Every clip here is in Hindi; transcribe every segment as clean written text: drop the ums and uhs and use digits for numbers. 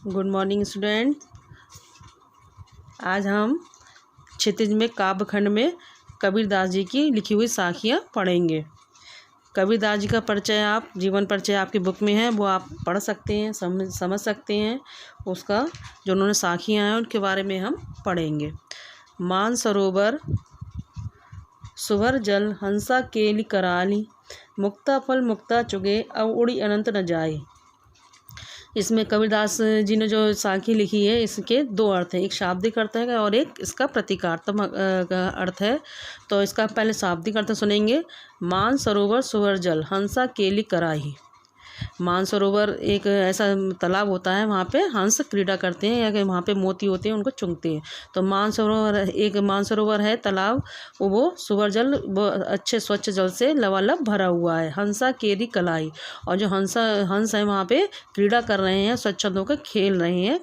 Good morning student. आज हम क्षितिज में काव्यखंड में कबीरदास जी की लिखी हुई साखियाँ पढ़ेंगे। कबीरदास जी का परिचय आप जीवन परिचय आपकी बुक में है, वो आप पढ़ सकते हैं, समझ सकते हैं। उसका जो उन्होंने साखियाँ हैं उनके बारे में हम पढ़ेंगे। मान सरोवर सुवर जल हंसा केली कराली, मुक्ता फल मुक्ता चुगे अब उड़ी अनंत न जाए। इसमें कबीरदास जी ने जो साखी लिखी है इसके दो अर्थ हैं, एक शाब्दिक अर्थ है और एक इसका प्रतीकात्मक अर्थ है। तो इसका पहले शाब्दिक अर्थ सुनेंगे। मान सरोवर सुवर जल हंसा केली कराही। मान सरोवर एक ऐसा तालाब होता है, वहाँ पे हंस क्रीड़ा करते हैं या कि वहाँ पे मोती होते हैं, उनको चुंगते हैं। तो मान सरोवर है तालाब, वो सुवर जल वो अच्छे स्वच्छ जल से लबालब भरा हुआ है। हंसा केरी कलाई, और जो हंस है वहाँ पे क्रीड़ा कर रहे हैं, स्वच्छंद होकर खेल रहे हैं,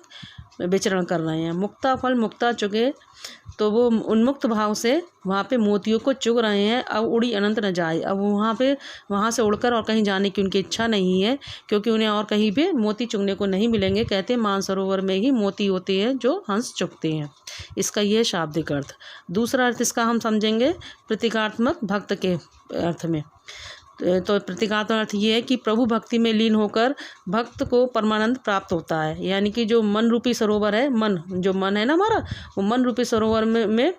विचरण कर रहे हैं। मुक्ता फल मुक्ता चुगे, तो वो उन्मुक्त भाव से वहाँ पे मोतियों को चुग रहे हैं। अब उड़ी अनंत न जाए, अब वहाँ से उड़कर और कहीं जाने की उनकी इच्छा नहीं है, क्योंकि उन्हें और कहीं पे मोती चुगने को नहीं मिलेंगे। कहते हैं मानसरोवर में ही मोती होते हैं जो हंस चुगते हैं। इसका ये शाब्दिक अर्थ। दूसरा अर्थ इसका हम समझेंगे प्रतीकात्मक भक्त के अर्थ में। तो प्रतीकात्मक अर्थ ये है कि प्रभु भक्ति में लीन होकर भक्त को परमानंद प्राप्त होता है। यानी कि जो मन रूपी सरोवर है, जो मन है ना हमारा, वो मन रूपी सरोवर में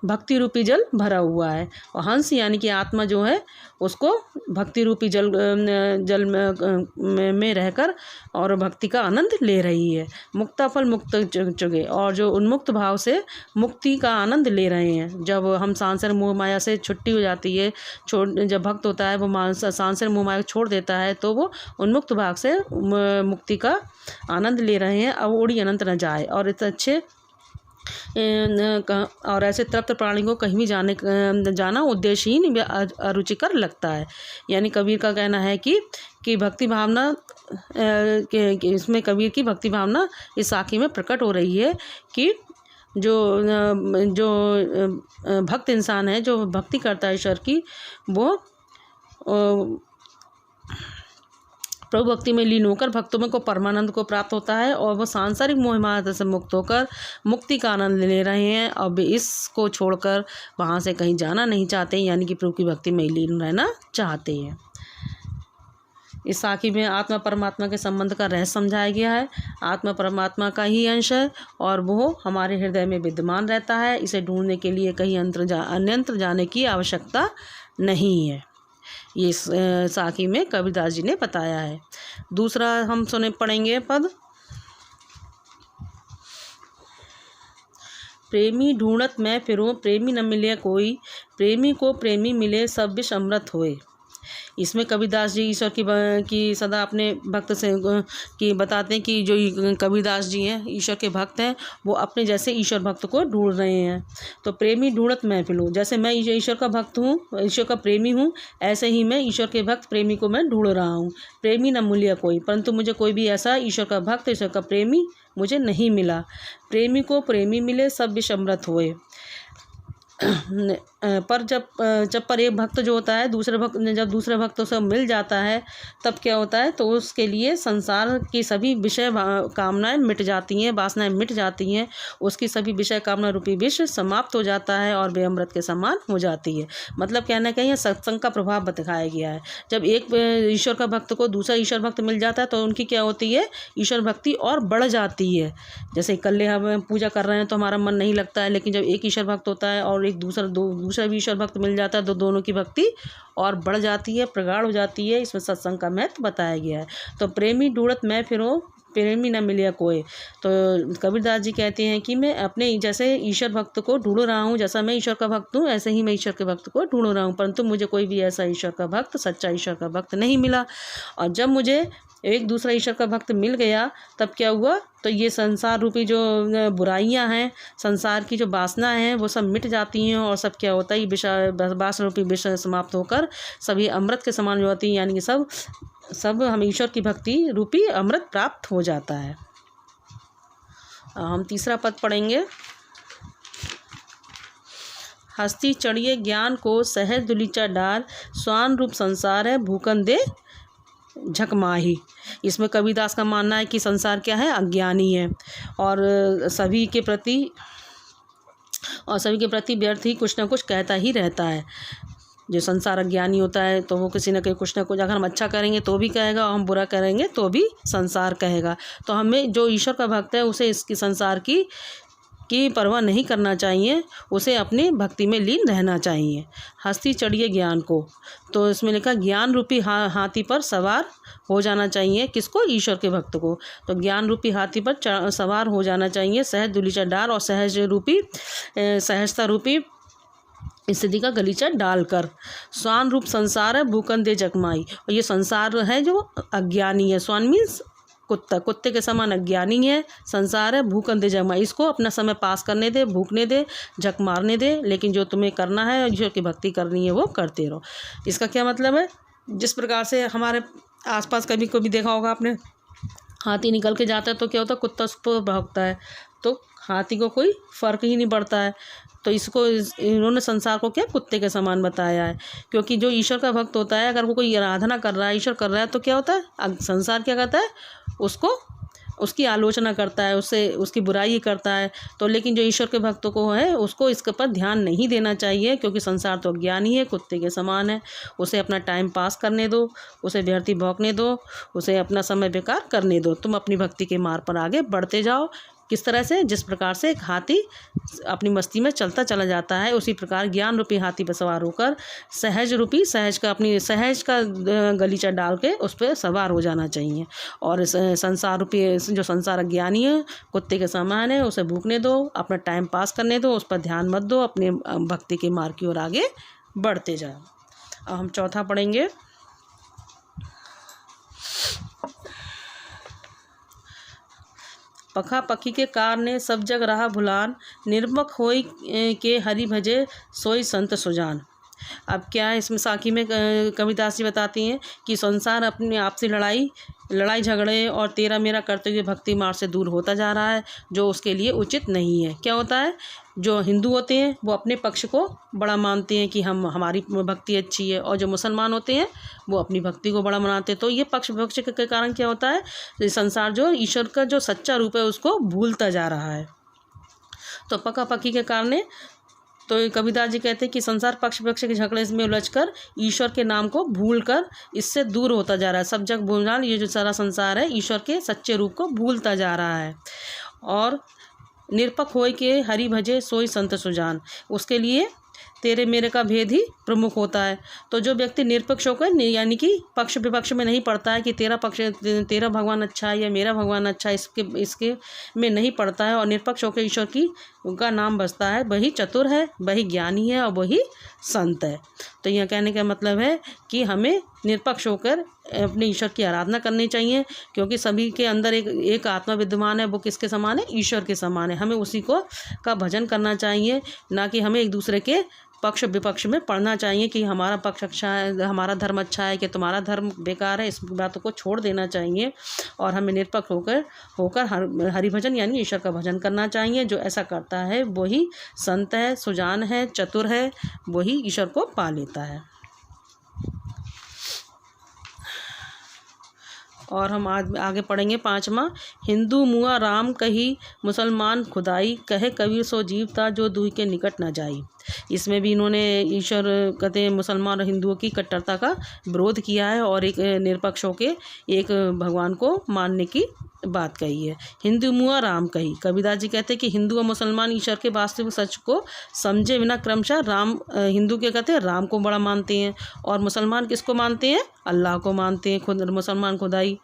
भक्ति रूपी जल भरा हुआ है, और हंस यानी कि आत्मा जो है उसको भक्ति रूपी जल में रहकर और भक्ति का आनंद ले रही है। मुक्ता फल मुक्त चुगे, और जो उन्मुक्त भाव से मुक्ति का आनंद ले रहे हैं। जब हम सांसार मोह माया से छुट्टी हो जाती है, जब भक्त होता है वो सांसार मोह माया छोड़ देता है, तो वो उन्मुक्त भाव से मुक्ति का आनंद ले रहे हैं। अब उड़ी अनंत न जाए, और इतने अच्छे और ऐसे तृप्त प्राणी को कहीं भी जाना उद्देश्यहीन अरुचिकर लगता है। यानी कबीर का कहना है कि भक्ति भावना इसमें कबीर की भक्ति भावना इस साखी में प्रकट हो रही है कि जो भक्त इंसान है, जो भक्ति करता है ईश्वर की, वो प्रभु भक्ति में लीन होकर भक्तों में को परमानंद को प्राप्त होता है, और वह सांसारिक मोह माया से मुक्त होकर मुक्ति का आनंद ले रहे हैं। अब इसको छोड़कर वहाँ से कहीं जाना नहीं चाहते, यानी कि प्रभु की भक्ति में लीन रहना चाहते हैं। इस साखी में आत्मा परमात्मा के संबंध का रहस्य समझाया गया है। आत्मा परमात्मा का ही अंश है और वो हमारे हृदय में विद्यमान रहता है। इसे ढूंढने के लिए कहीं अन्यंत्र जाने की आवश्यकता नहीं है। ये इस साखी में कबीरदास जी ने बताया है। दूसरा हम पढ़ेंगे पद। प्रेमी ढूंढत मैं फिरूं प्रेमी न मिले कोई, प्रेमी को प्रेमी मिले सब विष अमृत होए। इसमें कबीरदास जी ईश्वर की सदा अपने भक्त से कि बताते हैं कि जो कबीरदास जी हैं ईश्वर के भक्त हैं, वो अपने जैसे ईश्वर भक्त को ढूंढ रहे हैं। तो प्रेमी ढूंढत मैं फिरूं, जैसे मैं ईश्वर का भक्त हूँ, ईश्वर का प्रेमी हूँ, ऐसे ही मैं ईश्वर के भक्त प्रेमी को मैं ढूंढ रहा हूँ। प्रेमी न मूल्य कोई, परंतु मुझे कोई भी ऐसा ईश्वर का भक्त, ईश्वर का प्रेमी मुझे नहीं मिला। प्रेमी को प्रेमी मिले सब विष अमृत होए। पर जब एक भक्त जो होता है जब दूसरे भक्तों से मिल जाता है, तब क्या होता है, तो उसके लिए संसार की सभी विषय कामनाएं मिट जाती हैं, वासनाएं मिट जाती हैं। उसकी सभी विषय कामना रूपी विष समाप्त हो जाता है और वे अमृत के समान हो जाती है। मतलब कहना कहीं सत्संग का प्रभाव दिखाया गया है। जब एक ईश्वर का भक्त को दूसरा ईश्वर भक्त मिल जाता है तो उनकी क्या होती है, ईश्वर भक्ति और बढ़ जाती है। जैसे इकल्ले हम पूजा कर रहे हैं तो हमारा मन नहीं लगता है, लेकिन जब एक ईश्वर भक्त होता है और एक दूसरा भी ईश्वर भक्त मिल जाता है तो दोनों की भक्ति और बढ़ जाती है, प्रगाढ़ हो जाती है। इसमें सत्संग का महत्व बताया गया है। तो प्रेमी ढूंढत मैं फिरूं प्रेमी न मिले कोई। तो कबीरदास जी कहते हैं कि मैं अपने जैसे ईश्वर भक्त को ढूंढ रहा हूँ, जैसा मैं ईश्वर का भक्त हूँ ऐसे ही मैं ईश्वर के भक्त को ढूंढ रहा हूँ, परंतु मुझे कोई भी ऐसा ईश्वर का भक्त, सच्चा ईश्वर का भक्त नहीं मिला। और जब मुझे एक दूसरा ईश्वर का भक्त मिल गया तब क्या हुआ, तो ये संसार रूपी जो बुराइयां हैं, संसार की जो वासना हैं, वो सब मिट जाती हैं, और सब क्या होता है, वासना रूपी विषय समाप्त होकर सभी अमृत के समान हो जाती हैं। यानी कि सब हम ईश्वर की भक्ति रूपी अमृत प्राप्त हो जाता है। हम तीसरा पद पढ़ेंगे। हस्ती चढ़िए ज्ञान को सहज दुलीचा डार, स्वान रूप संसार है भूकन दे झकमाही। इसमें कबीरदास का मानना है कि संसार क्या है, अज्ञानी है और सभी के प्रति व्यर्थ ही कुछ ना कुछ कहता ही रहता है। जो संसार अज्ञानी होता है तो वो किसी न कहीं कुछ ना कुछ, अगर हम अच्छा करेंगे तो भी कहेगा और हम बुरा करेंगे तो भी संसार कहेगा। तो हमें जो ईश्वर का भक्त है उसे इसकी संसार की परवाह नहीं करना चाहिए, उसे अपनी भक्ति में लीन रहना चाहिए। हस्ती चढ़िए ज्ञान को, तो इसमें लिखा ज्ञान रूपी हाथी पर सवार हो जाना चाहिए। किसको? ईश्वर के भक्त को। तो ज्ञान रूपी हाथी पर सवार हो जाना चाहिए, सहज दुलीचा डाल और सहजता रूपी स्थिति का गलीचा डालकर। स्वान रूप संसार है भूकन दे जगमाई, और ये संसार है जो अज्ञानी है। स्वान मीन्स कुत्ते के समान अज्ञानी है, संसार है भूकन दे जगमाई, इसको अपना समय पास करने दे, भूखने दे, झक मारने दे, लेकिन जो तुम्हें करना है, ईश्वर की भक्ति करनी है वो करते रहो। इसका क्या मतलब है? जिस प्रकार से हमारे आसपास कभी कभी देखा होगा आपने, हाथी निकल के जाता है तो क्या होता है, कुत्ता उस पर भौंकता है, तो हाथी को कोई फ़र्क ही नहीं पड़ता है। तो इन्होंने संसार को क्या कुत्ते के समान बताया है, क्योंकि जो ईश्वर का भक्त होता है, अगर वो कोई आराधना कर रहा है, ईश्वर कर रहा है, तो क्या होता है, संसार क्या करता है, उसकी आलोचना करता है, उसकी बुराई करता है। तो लेकिन जो ईश्वर के भक्तों को है, उसको इसके पर ध्यान नहीं देना चाहिए, क्योंकि संसार तो अज्ञानी है, कुत्ते के समान है। उसे अपना टाइम पास करने दो, उसे व्यर्थी भौंकने दो, उसे अपना समय बेकार करने दो। तुम अपनी भक्ति के मार्ग पर आगे बढ़ते जाओ। किस तरह से? जिस प्रकार से एक हाथी अपनी मस्ती में चलता चला जाता है, उसी प्रकार ज्ञान रूपी हाथी पर सवार होकर सहज का गलीचा डाल के उस पर सवार हो जाना चाहिए। और संसार रूपी जो संसार अज्ञानी है, कुत्ते के समान है, उसे भूखने दो, अपना टाइम पास करने दो, उस पर ध्यान मत दो, अपने भक्ति के मार्ग की ओर आगे बढ़ते जाओ। अब हम चौथा पढ़ेंगे। पखा पखी के कार ने सब जग रहा भुलान, निर्मक होई के हरि भजे सोई संत सुजान। अब क्या है, इसमें साखी में कबीरदास जी बताती हैं कि संसार अपने आप से लड़ाई झगड़े और तेरा मेरा करते हुए भक्ति मार्ग से दूर होता जा रहा है, जो उसके लिए उचित नहीं है। क्या होता है, जो हिंदू होते हैं वो अपने पक्ष को बड़ा मानते हैं कि हमारी भक्ति अच्छी है, और जो मुसलमान होते हैं वो अपनी भक्ति को बड़ा मानते हैं। तो ये पक्ष के कारण क्या होता है, संसार जो ईश्वर का जो सच्चा रूप है उसको भूलता जा रहा है। तो पका पकी के कारण तो कबीरदास जी कहते हैं कि संसार पक्ष के झगड़े में उलझकर ईश्वर के नाम को भूलकर इससे दूर होता जा रहा है। सब जग भूलना, ये जो सारा संसार है ईश्वर के सच्चे रूप को भूलता जा रहा है। और निरपक होय के हरि भजे सोई संत सुजान, उसके लिए तेरे मेरे का भेद ही प्रमुख होता है। तो जो व्यक्ति निरपक्ष होकर, यानी कि पक्ष विपक्ष में नहीं पड़ता है कि तेरा भगवान अच्छा है या मेरा भगवान अच्छा है, इसके में नहीं पड़ता है, और निरपक्ष होकर ईश्वर की उनका नाम बसता है, वही चतुर है, वही ज्ञानी है और वही संत है। तो यह कहने का मतलब है कि हमें निरपक्ष होकर अपने ईश्वर की आराधना करनी चाहिए, क्योंकि सभी के अंदर एक आत्मा विद्यमान है, वो किसके समान है, ईश्वर के समान है। हमें उसी का भजन करना चाहिए, ना कि हमें एक दूसरे के पक्ष विपक्ष में पढ़ना चाहिए कि हमारा पक्ष अच्छा है, हमारा धर्म अच्छा है कि तुम्हारा धर्म बेकार है। इस बातों को छोड़ देना चाहिए और हमें निरपक्ष होकर हरिभजन यानी ईश्वर का भजन करना चाहिए। जो ऐसा करता है वही संत है, सुजान है, चतुर है, वही ईश्वर को पा लेता है। और हम आज आगे पढ़ेंगे 5वां। हिंदू मुआ राम कही, मुसलमान खुदाई, कहे कबीर सो जीवता जो दूह के निकट न जाई। इसमें भी इन्होंने ईश्वर कहते हैं मुसलमान और हिंदुओं की कट्टरता का विरोध किया है और एक निरपक्ष होकर एक भगवान को मानने की बात कही है। हिंदू मुआ राम कही, कबीरदास जी कहते हैं कि हिंदू और मुसलमान ईश्वर के वास्तविक सच को समझे बिना क्रमशः हिंदू क्या कहते हैं, राम को बड़ा मानते हैं, और मुसलमान किसको मानते हैं, अल्लाह को मानते हैं। खुद मुसलमान खुदाई,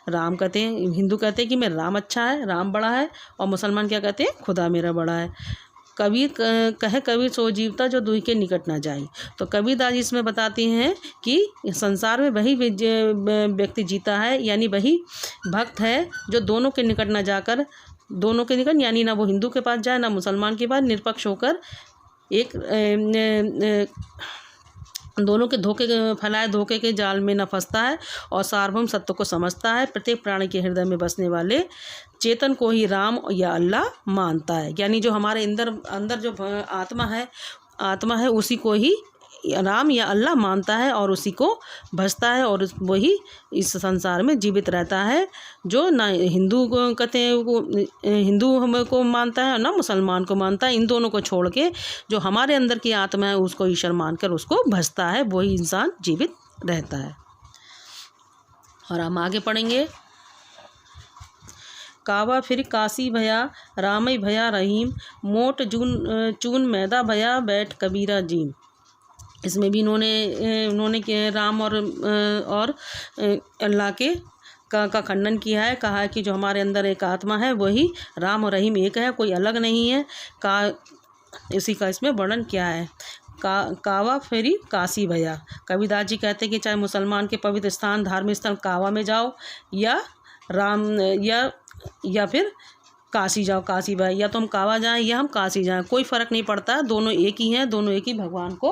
राम कहते हैं, हिंदू कहते हैं कि मेरा राम अच्छा है, राम बड़ा है, और मुसलमान क्या कहते हैं, खुदा मेरा बड़ा है। कबीर कहे कबीर सो जीवता जो दूह के निकट ना जाए। तो कबीरदास जी इसमें बताते हैं कि संसार में वही व्यक्ति जीता है, यानी वही भक्त है जो दोनों के निकट ना जाकर, दोनों के निकट यानी ना वो हिंदू के पास जाए ना मुसलमान के पास, निरपक्ष होकर एक दोनों के धोखे के जाल में न फंसता है और सार्वभौम सत्य को समझता है। प्रत्येक प्राणी के हृदय में बसने वाले चेतन को ही राम या अल्लाह मानता है, यानी जो हमारे अंदर जो आत्मा है उसी को ही राम या अल्लाह मानता है और उसी को भजता है और वही इस संसार में जीवित रहता है। जो ना हिंदू को कहते हैं वो हिंदू को मानता है और ना मुसलमान को मानता है, इन दोनों को छोड़ के जो हमारे अंदर की आत्मा है उसको ईश्वर मानकर उसको भजता है, वही इंसान जीवित रहता है। और हम आगे पढ़ेंगे। कावा फिर काशी भया रामई भया रहीम, मोट चून मैदा भया बैठ कबीरा जीम। इसमें भी उन्होंने राम और अल्लाह के का खंडन किया है। कहा है कि जो हमारे अंदर एक आत्मा है वही राम और रहीम एक है, कोई अलग नहीं है। इसी का इसमें वर्णन किया है। कावा फेरी काशी भया। कबीरदास जी कहते हैं कि चाहे मुसलमान के पवित्र स्थान धार्मिक स्थल कावा में जाओ या राम या फिर काशी जाओ, काशी भाई, या तो हम कावा जाएं या हम काशी जाएं, कोई फ़र्क नहीं पड़ता, दोनों एक ही हैं, दोनों एक ही भगवान को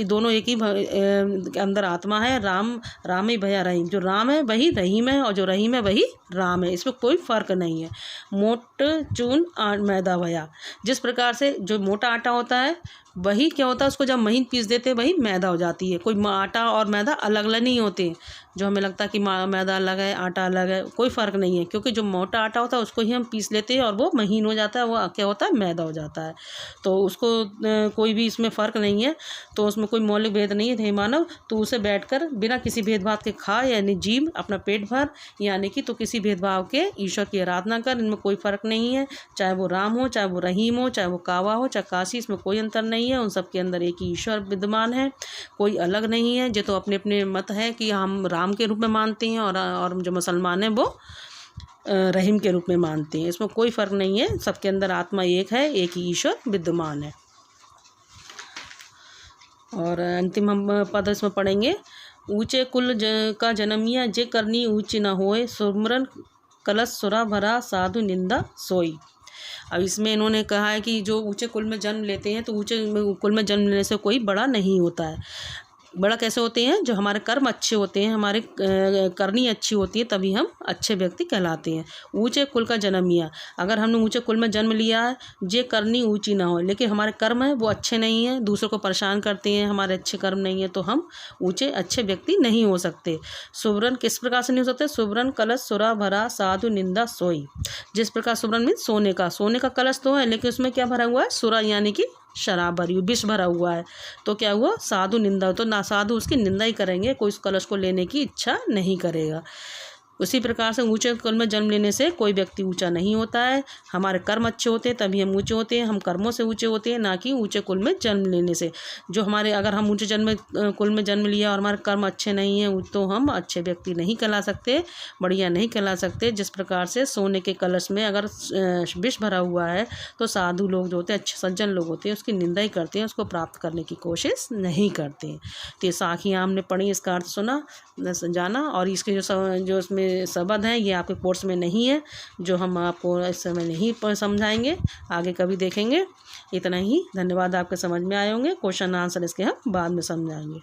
दोनों एक ही के अंदर आत्मा है। राम ही भया रहीम, जो राम है वही रहीम है और जो रहीम है वही राम है, इसमें कोई फ़र्क नहीं है। मोट चून मैदा भया, जिस प्रकार से जो मोटा आटा होता है वही क्या होता है, उसको जब महीन पीस देते हैं वही मैदा हो जाती है। कोई आटा और मैदा अलग अलग नहीं होते, जो हमें लगता है कि मैदा अलग है आटा अलग है, कोई फ़र्क नहीं है, क्योंकि जो मोटा आटा होता है उसको ही हम पीस लेते हैं और वो महीन हो जाता है, वो क्या होता है मैदा हो जाता है। तो उसको कोई भी इसमें फ़र्क नहीं है, तो उसमें कोई मौलिक भेद नहीं है। हे मानव, तो उसे बैठकर बिना किसी भेदभाव के खा, यानी जीव अपना पेट भर, यानी कि तो किसी भेदभाव के ईश्वर की आराधना कर, इनमें कोई फ़र्क नहीं है। चाहे वो राम हो, चाहे वो रहीम हो, चाहे वो कावा हो, चाहे काशी, इसमें कोई अंतर नहीं है। उन सब के अंदर एक ही ईश्वर विद्यमान है, कोई अलग नहीं है। जो तो अपने अपने मत है कि हम राम के रूप में मानते हैं और जो मुसलमान हैं वो रहीम के रूप में मानते हैं, इसमें कोई फ़र्क नहीं है। सबके अंदर आत्मा एक है, एक ही ईश्वर विद्यमान है। और अंतिम हम पद इसमें पढ़ेंगे। ऊंचे कुल का जन्मिया जे करनी ऊंची न होए, सुमरन कलश सुरा भरा साधु निंदा सोई। अब इसमें इन्होंने कहा है कि जो ऊंचे कुल में जन्म लेते हैं तो ऊंचे कुल में जन्म लेने से कोई बड़ा नहीं होता है। बड़ा कैसे होते हैं, जो हमारे कर्म अच्छे होते हैं, हमारे करनी अच्छी होती है, तभी हम अच्छे व्यक्ति कहलाते हैं। ऊंचे कुल का जन्मिया, अगर हमने ऊंचे कुल में जन्म लिया है, जे करनी ऊंची ना हो, लेकिन हमारे कर्म है वो अच्छे नहीं हैं, दूसरों को परेशान करते हैं, हमारे अच्छे कर्म नहीं है, तो हम ऊंचे अच्छे व्यक्ति नहीं हो सकते। सुवरन किस प्रकार से नहीं हो सकते, सुवरन कलश सुरा भरा साधु निंदा सोई। जिस प्रकार सुवरन मीन सोने का कलश तो है, लेकिन उसमें क्या भरा हुआ है, सुरा यानी कि शराब भरी हुई, विष भरा हुआ है, तो क्या हुआ, साधु निंदा, तो ना साधु उसकी निंदा ही करेंगे, कोई उस कलश को लेने की इच्छा नहीं करेगा। उसी प्रकार से ऊंचे कुल में जन्म लेने से कोई व्यक्ति ऊंचा नहीं होता है। हमारे कर्म अच्छे होते हैं तभी हम ऊंचे होते हैं, हम कर्मों से ऊंचे होते हैं, ना कि ऊंचे कुल में जन्म लेने से। जो हमारे अगर हम ऊंचे कुल में जन्म लिया और हमारे कर्म अच्छे नहीं हैं तो हम अच्छे व्यक्ति नहीं कहला सकते, बढ़िया नहीं कहला सकते। जिस प्रकार से सोने के कलश में अगर विष भरा हुआ है तो साधु लोग जो होते हैं, अच्छे सज्जन लोग होते हैं, उसकी निंदा ही करते हैं, उसको प्राप्त करने की कोशिश नहीं करते। तो ये साखियाँ हमने पढ़ी, इसका अर्थ सुना जाना, और इसके जो इसमें शब्द हैं ये आपके कोर्स में नहीं है, जो हम आपको इस समय नहीं समझाएंगे, आगे कभी देखेंगे। इतना ही, धन्यवाद। आपके समझ में आए होंगे, क्वेश्चन आंसर इसके हम बाद में समझाएंगे।